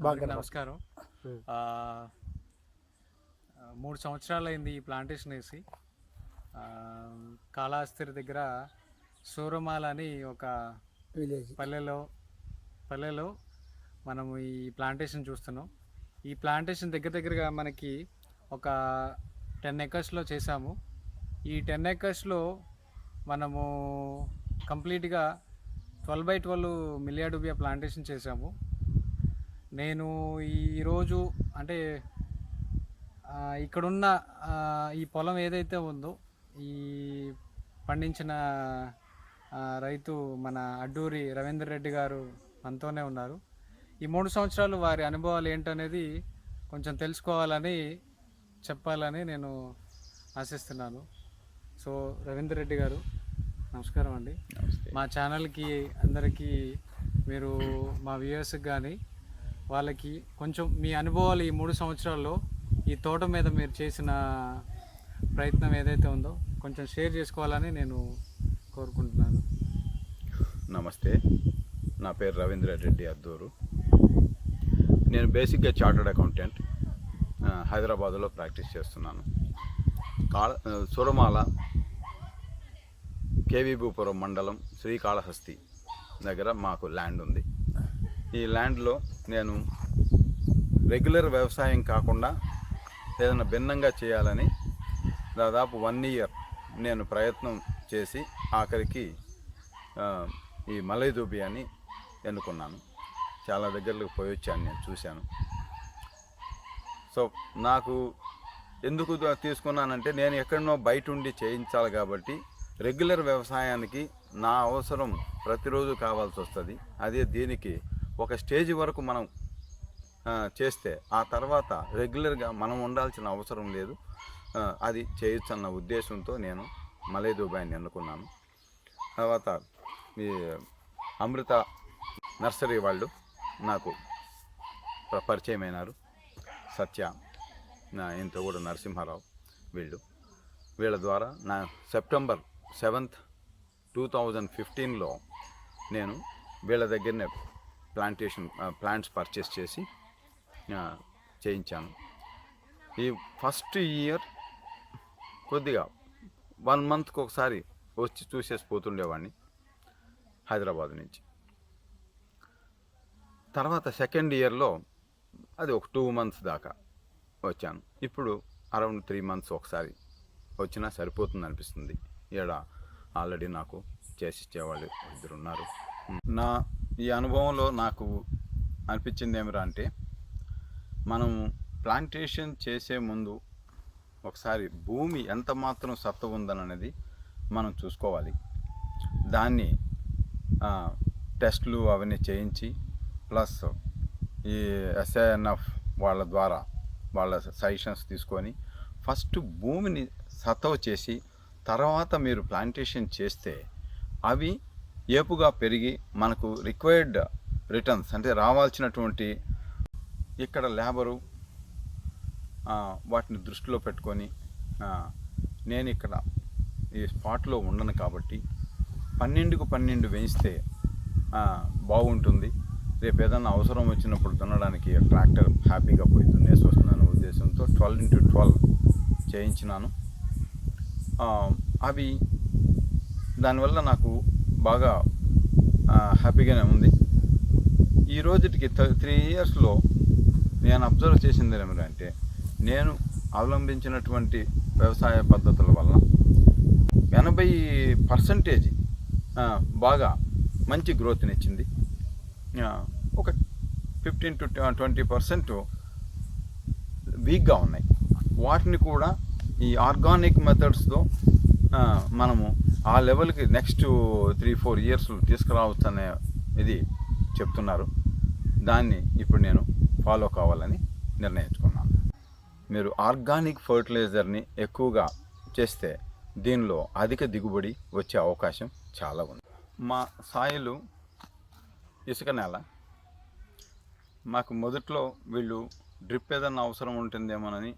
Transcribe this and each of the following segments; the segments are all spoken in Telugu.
అందరికీ నమస్కారం. 3 సంవత్సరాలు అయింది ఈ ప్లాంటేషన్ వేసి. కాళహస్తి దగ్గర సూరమాల అని ఒక విలేజ్ పల్లెలో మనము ఈ ప్లాంటేషన్ చూస్తున్నాం. ఈ ప్లాంటేషన్ దగ్గరగా మనకి ఒక 10 ఎకర్స్లో చేసాము. ఈ 10 ఎకర్స్లో మనము కంప్లీట్గా 12x12 మిలియాడూబియా ప్లాంటేషన్ చేసాము. నేను ఈరోజు అంటే ఇక్కడున్న ఈ పొలం ఏదైతే ఉందో, ఈ పండించిన రైతు మన అడ్డూరి రవీందర్ రెడ్డి గారు మనతోనే ఉన్నారు. ఈ 3 సంవత్సరాలు వారి అనుభవాలు ఏంటనేది కొంచెం తెలుసుకోవాలని చెప్పాలని నేను ఆశిస్తున్నాను. సో రవీందర్ రెడ్డి గారు నమస్కారం అండి. మా ఛానల్కి అందరికీ మీరు మా వ్యూయర్స్కి కానీ వాళ్ళకి కొంచెం మీ అనుభవాలు ఈ 3 సంవత్సరాల్లో ఈ తోట మీద మీరు చేసిన ప్రయత్నం ఏదైతే ఉందో కొంచెం షేర్ చేసుకోవాలని నేను కోరుకుంటున్నాను. నమస్తే, నా పేరు రవీంద్ర రెడ్డి అద్దూరు. నేను బేసిక్గా చార్టర్డ్ అకౌంటెంట్, హైదరాబాదులో ప్రాక్టీస్ చేస్తున్నాను. సూరమాల కేవీబీపురం మండలం శ్రీకాళహస్తి దగ్గర మాకు ల్యాండ్ ఉంది. ఈ ల్యాండ్లో నేను రెగ్యులర్ వ్యవసాయం కాకుండా ఏదైనా భిన్నంగా చేయాలని దాదాపు 1 ఇయర్ నేను ప్రయత్నం చేసి ఆఖరికి ఈ మలైదూబియాని ఎన్నుకున్నాను. చాలా దగ్గరలకు పోయి వచ్చాను, నేను చూశాను. సో నాకు ఎందుకు తీసుకున్నానంటే, నేను ఎక్కడనో బయట ఉండి చేయించాలి కాబట్టి రెగ్యులర్ వ్యవసాయానికి నా అవసరం ప్రతిరోజు కావాల్సి వస్తుంది. అదే దీనికి ఒక స్టేజ్ వరకు మనం చేస్తే ఆ తర్వాత రెగ్యులర్గా మనం ఉండాల్సిన అవసరం లేదు, అది చేయొచ్చు అన్న ఉద్దేశంతో నేను మలైదూబాయిని ఎన్నుకున్నాను. తర్వాత ఈ అమృత నర్సరీ వాళ్ళు నాకు పరిచయమైనారు. సత్య, ఇంత కూడా నరసింహారావు, వీళ్ళ ద్వారా నా సెప్టెంబర్ 7th, 2015లో నేను వీళ్ళ దగ్గరనే ప్లాంట్స్ పర్చేస్ చేసి చేయించాను. ఈ ఫస్ట్ ఇయర్ కొద్దిగా 1 మంత్కి ఒకసారి వచ్చి చూసేసి పోతుండేవాడిని హైదరాబాద్ నుంచి. తర్వాత సెకండ్ ఇయర్లో అది ఒక 2 మంత్స్ దాకా వచ్చాను. ఇప్పుడు అరౌండ్ 3 మంత్స్ ఒకసారి వచ్చినా సరిపోతుంది అనిపిస్తుంది. ఇక్కడ ఆల్రెడీ నాకు చేసి ఇచ్చేవాళ్ళు 2 ఉన్నారు. నా ఈ అనుభవంలో నాకు అనిపించింది ఏమిరా అంటే, మనం ప్లాంటేషన్ చేసే ముందు ఒకసారి భూమి ఎంత మాత్రం సత్వ ఉందనేది మనం చూసుకోవాలి. దాన్ని టెస్ట్లు అవన్నీ చేయించి, ప్లస్ ఈ ఎస్ఐఎన్ఎఫ్ వాళ్ళ ద్వారా వాళ్ళ సజెషన్స్ తీసుకొని ఫస్ట్ భూమిని సత్వ చేసి తర్వాత మీరు ప్లాంటేషన్ చేస్తే అవి ఏపుగా పెరిగి మనకు రిక్వైర్డ్ రిటర్న్స్ అంటే రావాల్సినటువంటి ఇక్కడ లేబరు వాటిని దృష్టిలో పెట్టుకొని, నేను ఇక్కడ ఈ స్పాట్లో ఉండను కాబట్టి 12కు 12 వేయిస్తే బాగుంటుంది. రేపు ఏదైనా అవసరం వచ్చినప్పుడు దున్నడానికి ట్రాక్టర్ హ్యాపీగా పోయి దున్నేసి వస్తుందనే ఉద్దేశంతో 12x12 చేయించినాను. అవి దానివల్ల నాకు బాగా హ్యాపీగానే ఉంది. ఈ రోజుకి 3 ఇయర్స్లో నేను అబ్జర్వ్ చేసింది ఏమిటంటే, నేను అవలంబించినటువంటి వ్యవసాయ పద్ధతుల వల్ల 80% బాగా మంచి గ్రోత్నిచ్చింది. ఒక 15 to 20% వీక్గా ఉన్నాయి. వాటిని కూడా ఈ ఆర్గానిక్ మెథడ్స్తో మనము ఆ లెవెల్కి నెక్స్ట్ 3-4 ఇయర్స్ తీసుకురావచ్చు అనే ఇది చెప్తున్నారు. దాన్ని ఇప్పుడు నేను ఫాలో కావాలని నిర్ణయించుకున్నాను. మీరు ఆర్గానిక్ ఫర్టిలైజర్ని ఎక్కువగా చేస్తే దీనిలో అధిక దిగుబడి వచ్చే అవకాశం చాలా ఉంది. మా సాయిలు ఇసుక నేల. మాకు మొదట్లో వీళ్ళు డ్రిప్ ఏదన్నా అవసరం ఉంటుందేమోనని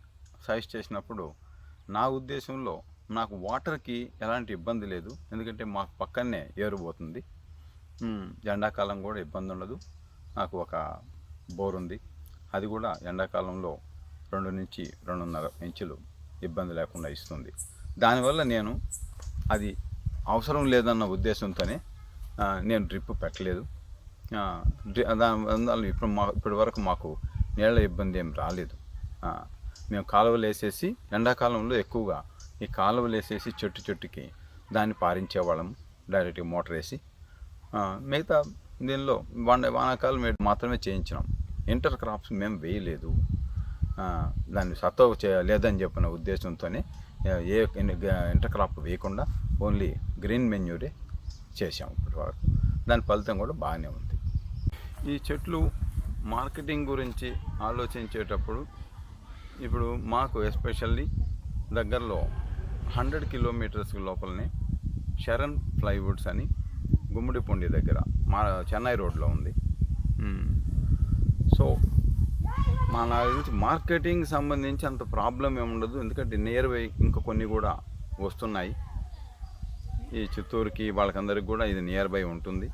సజెస్ట్ చేసినప్పుడు, నా ఉద్దేశంలో నాకు వాటర్కి ఎలాంటి ఇబ్బంది లేదు, ఎందుకంటే మాకు పక్కనే ఏరుపోతుంది. ఎండాకాలం కూడా ఇబ్బంది ఉండదు. నాకు ఒక బోర్ ఉంది, అది కూడా ఎండాకాలంలో 2 నుంచి 2.5 ఇంచులు ఇబ్బంది లేకుండా ఇస్తుంది. దానివల్ల నేను అది అవసరం లేదన్న ఉద్దేశంతోనే నేను డ్రిప్ పెట్టలేదు. దాని ఇప్పటి వరకు మాకు నీళ్ళ ఇబ్బంది ఏం రాలేదు. మేము కాలువలు వేసేసి ఎండాకాలంలో ఎక్కువగా ఈ కాలువలు వేసేసి చెట్టుకి దాన్ని పారించేవాళ్ళము డైరెక్ట్గా మోటార్ వేసి. మిగతా దీనిలో వానాకాలం మాత్రమే చేయించినాం. ఇంటర్ క్రాప్స్ మేము వేయలేదు. దాన్ని సత్వ లేదని చెప్పిన ఉద్దేశంతోనే ఏ ఇంటర్ క్రాప్ వేయకుండా ఓన్లీ గ్రీన్ మెన్యూరే చేసాం ఇప్పటి వరకు. దాని ఫలితం కూడా బాగానే ఉంది. ఈ చెట్లు మార్కెటింగ్ గురించి ఆలోచించేటప్పుడు ఇప్పుడు మాకు ఎస్పెషల్లీ దగ్గరలో 100 కిలోమీటర్స్ లోపలనే శరణ్ ప్లైవుడ్స్ అని గుమ్మడిపొండి దగ్గర చెన్నై రోడ్లో ఉంది. సో నా గురించి మార్కెటింగ్ సంబంధించి అంత ప్రాబ్లం ఏముండదు. ఎందుకంటే నియర్ బై ఇంకా కొన్ని కూడా వస్తున్నాయి. ఈ చిత్తూరుకి వాళ్ళకందరికి కూడా ఇది నియర్ బై ఉంటుంది.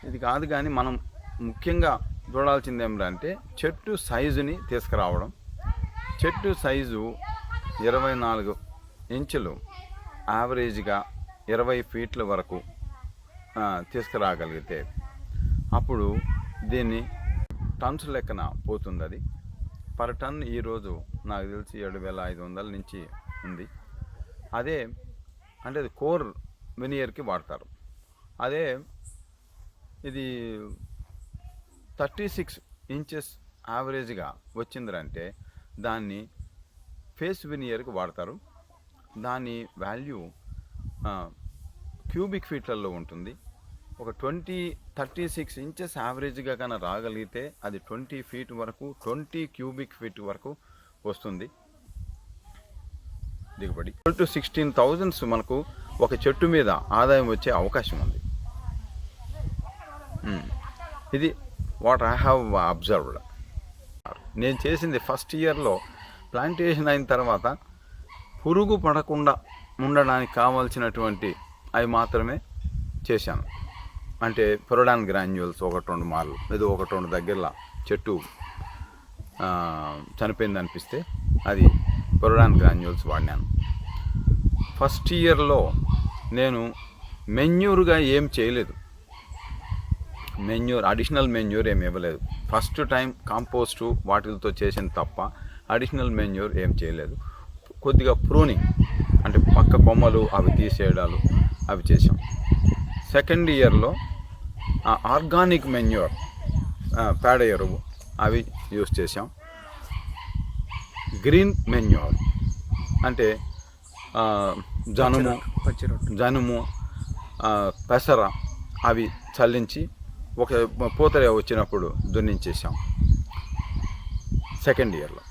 ఇది కాదు కానీ మనం ముఖ్యంగా చూడాల్సింది ఏమిటంటే చెట్టు సైజుని తీసుకురావడం. చెట్టు సైజు 24 ఇంచులు యావరేజ్గా 20 ఫీట్ల వరకు తీసుకురాగలిగితే అప్పుడు దీన్ని టన్స్ లెక్కన పోతుంది. అది పర్ టన్ ఈరోజు నాకు తెలిసి 7,500 నుంచి ఉంది. అదే అంటే అది కోర్ వెనియర్కి వాడతారు. అదే ఇది 36 ఇంచెస్ యావరేజ్గా వచ్చిందంటే దాన్ని ఫేస్ వెనియర్కి వాడతారు. దాని వాల్యూ క్యూబిక్ ఫీట్లలో ఉంటుంది. ఒక 36 ఇంచెస్ యావరేజ్గా కన్నా రాగలిగితే అది 20 ఫీట్ వరకు 20 క్యూబిక్ ఫీట్ వరకు వస్తుంది దిగుబడి. 16,000 మనకు ఒక చెట్టు మీద ఆదాయం వచ్చే అవకాశం ఉంది. ఇది వాట్ ఐ హ్యావ్ అబ్జర్వ్డ్. నేను చేసింది ఫస్ట్ ఇయర్లో ప్లాంటేషన్ అయిన తర్వాత పురుగు పడకుండా ఉండడానికి కావాల్సినటువంటి అవి మాత్రమే చేశాను. అంటే పొరడాన్ గ్రాన్యూల్స్ 1-2 మార్లు ఏదో 1-2 దగ్గరలో చెట్టు చనిపోయింది అనిపిస్తే అది పొరడాన్ గ్రాన్యూల్స్ వాడినాను. ఫస్ట్ ఇయర్లో నేను మెన్యూర్గా ఏం చేయలేదు. అడిషనల్ మెన్యూర్ ఏమి ఇవ్వలేదు. ఫస్ట్ టైం కాంపోస్టు వాటితో చేసిన తప్ప అడిషనల్ మెన్యూర్ ఏం చేయలేదు. కొద్దిగా ప్రూనింగ్ అంటే పక్క కొమ్మలు అవి తీసేయడాలు అవి చేసాం. సెకండ్ ఇయర్లో ఆర్గానిక్ మెన్యూర్ పేడ ఎరువు అవి యూస్ చేసాం. గ్రీన్ మెన్యూర్ అంటే జనుము పెసర అవి చల్లించి ఒక పూతర వచ్చినప్పుడు దున్నించేసాం సెకండ్ ఇయర్లో.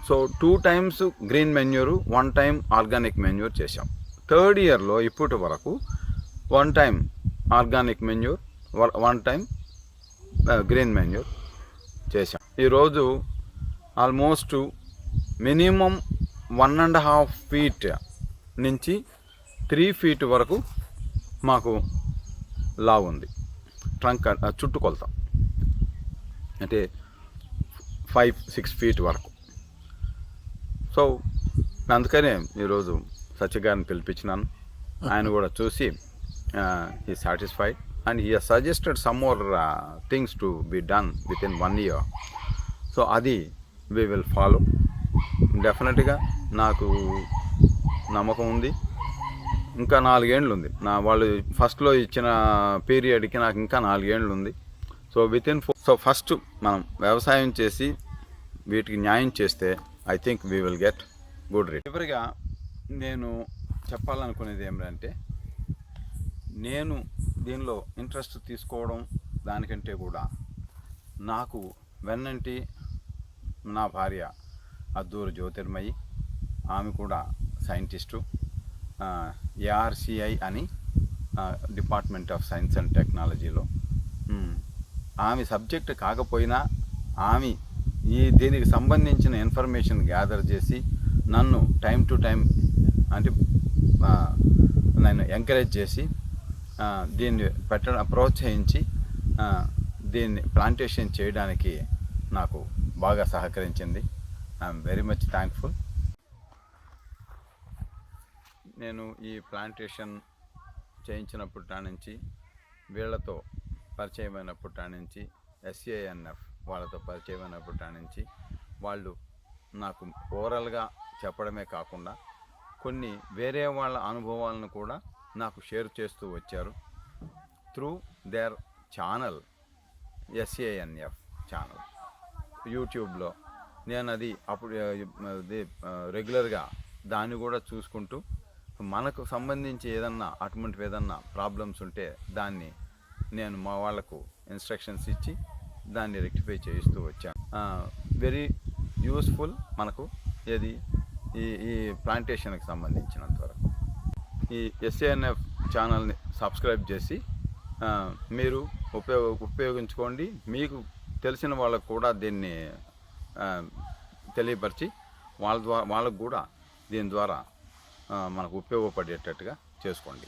So 2 times green manure 1 time organic manure చేసాం. థర్డ్ ఇయర్లో ఇప్పటి వరకు 1 time organic manure 1 time green manure చేసాం. ఈరోజు ఆల్మోస్ట్ మినిమం 1.5 feet నుంచి 3 feet వరకు మాకు లావు ఉంది. ట్రంక్ చుట్టుకొలత అంటే 5-6 feet వరకు. సో అందుకనే ఈరోజు సత్యగారిని పిలిపించినాను. ఆయన కూడా చూసి he satisfied and he suggested some more things to be done with in 1 year. So అది వీ విల్ ఫాలో. డెఫినెట్గా నాకు నమ్మకం ఉంది. ఇంకా 4 ఏళ్ళు ఉంది. వాళ్ళు ఫస్ట్లో ఇచ్చిన పీరియడ్కి నాకు ఇంకా 4 ఏళ్ళు ఉంది. సో సో ఫస్ట్ మనం వ్యవసాయం చేసి వీటికి న్యాయం చేస్తే I think we will get good rate. చివరిగా నేను చెప్పాలనుకునేది ఏమిటంటే నేను దీనిలో ఇంట్రెస్ట్ తీసుకోవడం దానికంటే కూడా నాకు వెన్నంటి నా భార్య అద్దూరు జ్యోతిర్మయి, ఆమె కూడా సైంటిస్టు, ARCI అని డిపార్ట్మెంట్ ఆఫ్ సైన్స్ అండ్ టెక్నాలజీలో. ఆమె సబ్జెక్ట్ కాకపోయినా ఆమె దీనికి సంబంధించిన ఇన్ఫర్మేషన్ గ్యాదర్ చేసి నన్ను టైం టు టైం అంటే నన్ను ఎంకరేజ్ చేసి దీన్ని ప్రోత్సహించి దీన్ని ప్లాంటేషన్ చేయడానికి నాకు బాగా సహకరించింది. I'm very much thankful. నేను ఈ ప్లాంటేషన్ చేయించినప్పటి నుంచి, వీళ్ళతో పరిచయమైనప్పటి నుంచి, SANF వాళ్ళతో పరిచయమైనప్పటి నుంచి వాళ్ళు నాకు ఓవరాల్గా చెప్పడమే కాకుండా కొన్ని వేరే వాళ్ళ అనుభవాలను కూడా నాకు షేర్ చేస్తూ వచ్చారు through there channel, SANF channel యూట్యూబ్లో. నేను అది అప్పుడు రెగ్యులర్గా దాన్ని కూడా చూసుకుంటూ మనకు సంబంధించి అటువంటివి ఏదన్నా ప్రాబ్లమ్స్ ఉంటే దాన్ని నేను మా వాళ్ళకు ఇన్స్ట్రక్షన్స్ ఇచ్చి దాన్ని రెక్టిఫై చేయిస్తూ వచ్చాను. వెరీ యూస్ఫుల్ మనకు ఏది ఈ ప్లాంటేషన్కి సంబంధించినంతవరకు. ఈ SANF ఛానల్ని సబ్స్క్రైబ్ చేసి మీరు ఉపయోగించుకోండి. మీకు తెలిసిన వాళ్ళకు కూడా దీన్ని తెలియపరిచి వాళ్ళకు కూడా దీని ద్వారా మనకు ఉపయోగపడేటట్టుగా చేసుకోండి.